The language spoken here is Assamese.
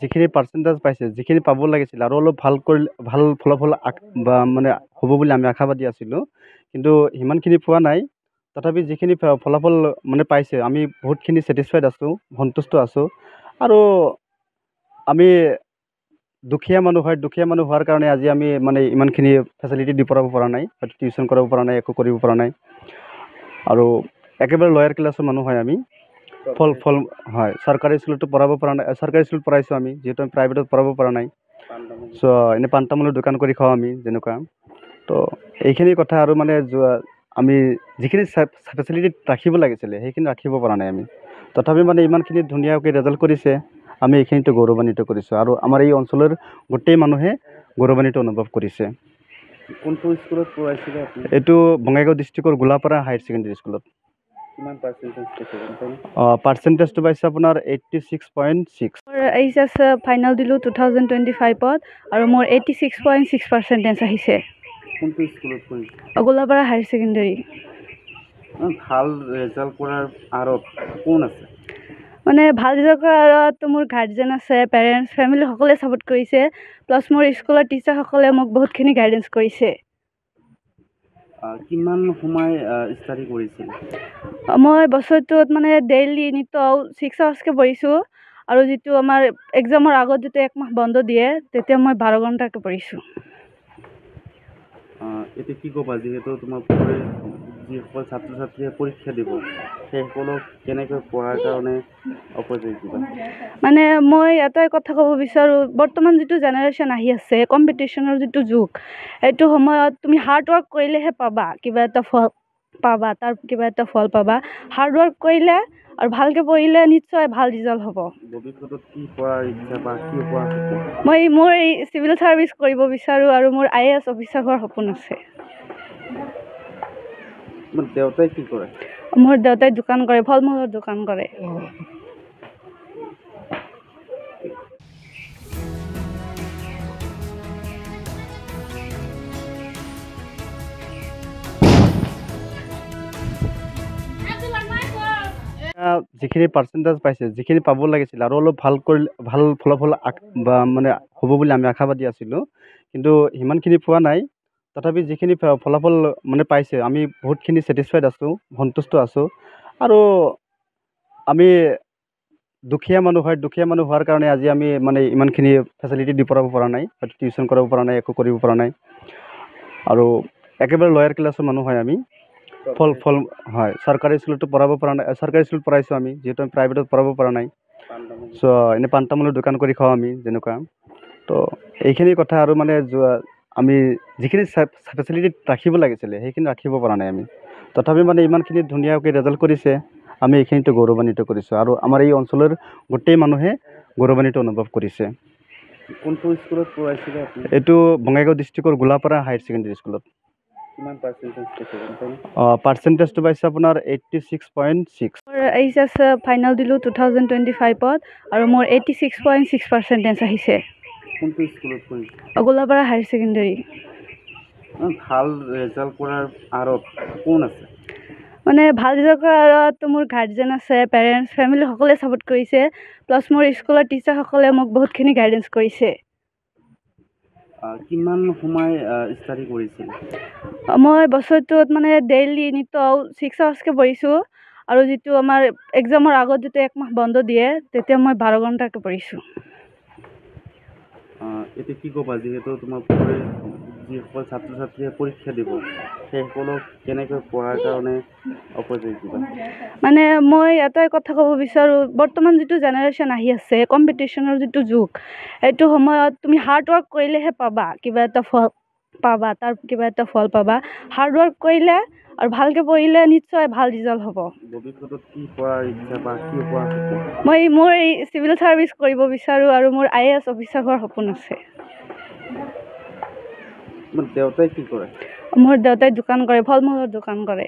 যিখিনি পাৰ্চেণ্টেজ পাইছে, যিখিনি পাব লাগিছিল আৰু অলপ ভাল ফলাফল বা মানে হ'ব বুলি আমি আশাবাদী আছিলোঁ, কিন্তু সিমানখিনি পোৱা নাই। তথাপি যিখিনি ফলাফল মানে পাইছে, আমি বহুতখিনি ছেটিছফাইড আছোঁ, সন্তুষ্ট আছোঁ। আৰু আমি দুখীয়া মানুহ হোৱাৰ কাৰণে আজি আমি মানে ইমানখিনি ফেচিলিটি দি পঢ়াব পৰা নাই, হয়তো টিউশ্যন কৰাব পৰা নাই, একো কৰিব পৰা নাই। আৰু একেবাৰে লয়াৰ ক্লাছৰ মানুহ হয় আমি। হয়, চৰকাৰী স্কুলতো পঢ়াব পৰা নাই, চৰকাৰী স্কুলত পঢ়াইছোঁ আমি, যিহেতু আমি প্ৰাইভেটত পঢ়াব পৰা নাই। চ' এনেই পাণ তামোলৰ দোকান কৰি খাওঁ আমি যেনেকুৱা। তো এইখিনি কথা আৰু মানে আমি যিখিনি ফেচিলিটি ৰাখিব লাগিছিলে সেইখিনি ৰাখিব পৰা নাই আমি। তথাপি মানে ইমানখিনি ধুনীয়াকৈ ৰেজাল্ট কৰিছে, আমি এইখিনিতো গৌৰৱান্বিত কৰিছোঁ। আৰু আমাৰ এই অঞ্চলৰ গোটেই মানুহে গৌৰৱান্বিত অনুভৱ কৰিছে। কোনটো স্কুলত পঢ়াইছিলে আপুনি? এইটো বঙাইগাঁও ডিষ্ট্ৰিক্টৰ গোলাপাৰা হায়াৰ ছেকেণ্ডেৰী স্কুলত। কিমান পাৰ্চেণ্টেজ পাইছে? পাৰ্চেণ্টেজটো পাইছে আপোনাৰ 86.6। এইচএছ ফাইনেল দিলোঁ 2025-ত আৰু মোৰ 86.6% আহিছে। কোনটো স্কুলত পঢ়িছে? Goalpara higher secondary. ভাল ৰেজাল্ট কৰাৰ আঁৰত কোন আছে? মানে ভাল ৰিজাল্ট কৰাৰ আঁৰত মোৰ গাৰ্জেন আছে, পেৰেণ্টছ, ফেমিলি সকলোৱে ছাপোৰ্ট কৰিছে। প্লাছ মোৰ স্কুলৰ টিচাৰসকলে মোক বহুতখিনি গাইডেঞ্চ কৰিছে। কিমান সময় ষ্টাডি কৰিছিল? মই বছৰটোত মানে ডেইলি নিতৌ 6 আৱাৰ্ছকৈ পঢ়িছোঁ। আৰু যিটো আমাৰ এক্সামৰ আগত যিটো 1 মাহ বন্ধ দিয়ে, তেতিয়া মই 12 ঘণ্টাকৈ পঢ়িছোঁ। এতিয়া কি ক'বা, যিহেতু তোমাৰ যিসকল ছাত্ৰ ছাত্ৰীয়ে পৰীক্ষা দিব, সেইসকলক কেনেকৈ পঢ়াৰ কাৰণে উপদেশ দিবা? মানে মই এটাই কথা ক'ব বিচাৰোঁ, বৰ্তমান যিটো জেনেৰেশ্যন আহি আছে, কম্পিটিশ্যনৰ যিটো যুগ, এইটো সময়ত তুমি হাৰ্ড ৱৰ্ক কৰিলেহে পাবা কিবা এটা ফল পাবা, হাৰ্ড ৱৰ্ক কৰিলে আৰু ভালকৈ পঢ়িলে নিশ্চয় ভাল ৰিজাল্ট হ'ব। ভৱিষ্যতত কি কৰাৰ ইচ্ছা বা কি হোৱাৰ সপোন? মোৰ এই চিভিল ছাৰ্ভিচ কৰিব বিচাৰোঁ আৰু মোৰ IAS অফিচাৰ হোৱাৰ সপোন আছে। তোমাৰ দেউতাই কি কৰে? মোৰ দেউতাই দোকান কৰে, ফল মূলৰ দোকান কৰে। যিখিনি পাৰ্চেণ্টেজ পাইছে, যিখিনি পাব লাগিছিল আৰু অলপ ভাল ফলাফল বা মানে হ'ব বুলি আমি আশাবাদী আছিলোঁ, কিন্তু সিমানখিনি পোৱা নাই। তথাপি যিখিনি ফলাফল মানে পাইছে, আমি বহুতখিনি ছেটিছফাইড আছোঁ, সন্তুষ্ট আছোঁ। আৰু আমি দুখীয়া মানুহ হোৱাৰ কাৰণে আজি আমি মানে ইমানখিনি ফেচিলিটি দি পঢ়াব পৰা নাই, হয়তো টিউশ্যন কৰাব পৰা নাই, একো কৰিব পৰা নাই। আৰু একেবাৰে লয়াৰ ক্লাছৰ মানুহ হয় আমি। হয়, চৰকাৰী স্কুলতো পঢ়াব পৰা নাই, চৰকাৰী স্কুলত পঢ়াইছোঁ আমি, যিহেতু আমি প্ৰাইভেটত পঢ়াব পৰা নাই। চ' এনেই পাণ তামোলৰ দোকান কৰি খাওঁ আমি যেনেকুৱা। তো এইখিনি কথা আৰু মানে আমি যিখিনি ফেচিলিটি ৰাখিব লাগিছিলে সেইখিনি ৰাখিব পৰা নাই আমি। তথাপি মানে ইমানখিনি ধুনীয়াকৈ ৰেজাল্ট কৰিছে, আমি এইখিনিতো গৌৰৱান্বিত কৰিছোঁ। আৰু আমাৰ এই অঞ্চলৰ গোটেই মানুহে গৌৰৱান্বিত অনুভৱ কৰিছে। কোনটো স্কুলত পঢ়াইছিলে আপুনি? এইটো বঙাইগাঁও ডিষ্ট্ৰিক্টৰ গোলাপাৰা হায়াৰ ছেকেণ্ডেৰী স্কুলত। কিমান পাৰ্চেণ্টেজ পাইছে? পাৰ্চেণ্টেজটো পাইছে আপোনাৰ 86.6। এইচএছ ফাইনেল দিলোঁ 2025-ত আৰু মোৰ 86.6% আহিছে। কোনটো স্কুলত পঢ়িছে? Goalpara higher secondary. ভাল ৰেজাল্ট কৰাৰ আঁৰত কোন আছে? মানে ভাল ৰিজাল্ট কৰাৰ আঁৰত মোৰ গাৰ্জেন আছে, পেৰেণ্টছ, ফেমিলি সকলোৱে ছাপোৰ্ট কৰিছে। প্লাছ মোৰ স্কুলৰ টিচাৰসকলে মোক বহুতখিনি গাইডেঞ্চ কৰিছে। কিমান সময় ষ্টাডি কৰিছিল? মই বছৰটোত মানে ডেইলি নিতৌ 6 আৱাৰ্ছকৈ পঢ়িছোঁ। আৰু যিটো আমাৰ এক্সামৰ আগত যিটো 1 মাহ বন্ধ দিয়ে, তেতিয়া মই 12 ঘণ্টাকৈ পঢ়িছোঁ। এতিয়া কি ক'বা, যিহেতু তোমাৰ যিসকল ছাত্ৰ ছাত্ৰীয়ে পৰীক্ষা দিব, সেইসকলক কেনেকৈ পঢ়াৰ কাৰণে উপদেশ দিবা? মানে মই এটাই কথা ক'ব বিচাৰোঁ, বৰ্তমান যিটো জেনেৰেশ্যন আহি আছে, কম্পিটিশ্যনৰ যিটো যুগ, এইটো সময়ত তুমি হাৰ্ড ৱৰ্ক কৰিলেহে পাবা কিবা এটা ফল পাবা। হাৰ্ড ৱৰ্ক কৰিলে আৰু ভালকৈ পঢ়িলে নিশ্চয় ভাল ৰিজাল্ট হ'ব। ভৱিষ্যতত কি কৰাৰ ইচ্ছা বা কি হোৱাৰ সপোন? মোৰ এই চিভিল ছাৰ্ভিচ কৰিব বিচাৰোঁ আৰু মোৰ IAS অফিচাৰ হোৱাৰ সপোন আছে। তোমাৰ দেউতাই কি কৰে? মোৰ দেউতাই দোকান কৰে, ফল মূলৰ দোকান কৰে।